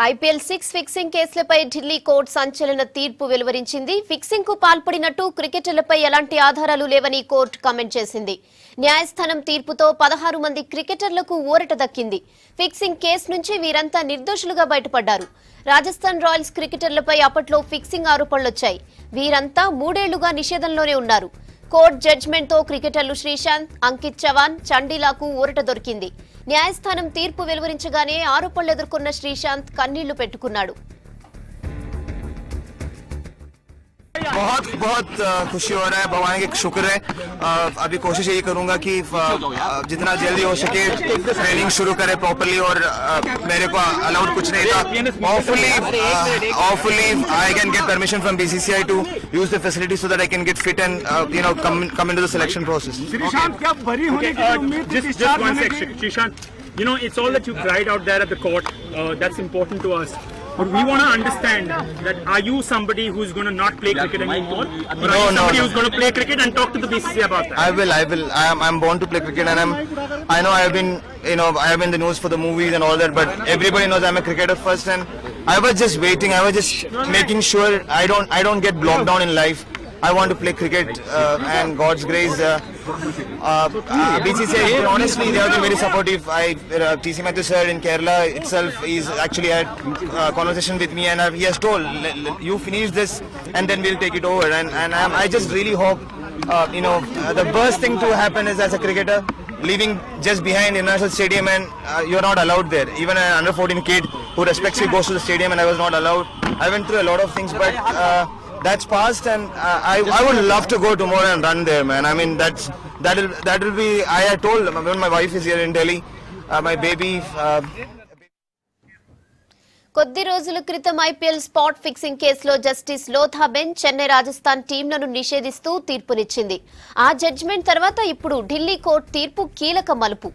IPL 6 fixing కేసులపై Delhi court సంచలన తీర్పు వెలువరించింది. ఫిక్సింగ్ కు పాల్పడినట్టు క్రికెటర్లపై ఎలాంటి ఆధారాలు లేవని కోర్టు కామెంట్ చేసింది. న్యాయస్థానం తీర్పుతో 16 మంది క్రికెటర్లకు ఊరట దక్కింది. ఫిక్సింగ్ కేసు నుంచి వీరంతా నిర్దోషులుగా బయటపడ్డారు. రాజస్థాన్ రాయల్స్ క్రికెటర్లపై అప్పట్లో ఫిక్సింగ్ ఆరోపణలొచ్చాయి. వీరంతా 3 ఏళ్లుగా నిషేధంలోనే ఉన్నారు. కోర్టు జడ్జిమెంట్ తో క్రికెటర్లు శ్రీశాంత్, అంకిత్ చవాన్, చండీలాకు ఊరట దొరికింది. న్యాయస్థానం తీర్పు వెలువరించగానే ఆరోపణలు ఎదుర్కొన్న శ్రీశాంత్ కన్నీళ్లు పెట్టుకున్నాడు. बहुत बहुत खुशी हो रहा है, भगवान के शुक्र है। अभी कोशिश यही करूंगा कि जितना जल्दी हो सके ट्रेनिंग शुरू करें प्रॉपर्ली और मेरे को अलाउड कुछ नहीं था। hopefully I can get permission from BCCI to use the facility so that I can get fit and come into the selection process. Shrishant, क्या बरी होने की उम्मीद थी? Just one second, Shrishant. You know, it's all that you cried out there at the court. That's important to us. But we want to understand that are you somebody who's going to not play cricket anymore? Or are you somebody who's going to play cricket and talk to the BCCI about that? I will. I'm born to play cricket, and I know I have been in the news for the movies and all that, but everybody knows I'm a cricketer first, and I was just waiting. I was just making sure I don't get blocked down in life. I want to play cricket, and God's grace, BCCI, honestly, they have been very supportive. TC Matthew sir in Kerala itself, he's actually had conversation with me, and he has told, you finish this, and then we'll take it over. And I just really hope, the worst thing to happen is as a cricketer, leaving just behind International Stadium, and you're not allowed there. Even an under 14 kid who respects you goes to the stadium, and I was not allowed. I went through a lot of things, but that's past, and I would love to go tomorrow and run there, man. I mean, that will be. I had told when my wife is here in Delhi, my baby. కొద్ది రోజుల క్రితం IPL spot fixing కేసులో justice Lodha bench Chennai Rajasthan టీంలను నిషేధిస్తూ తీర్పునిచ్చింది. ఆ judgement తర్వాత ఇప్పుడు Delhi court తీర్పు కీలక మలుపు.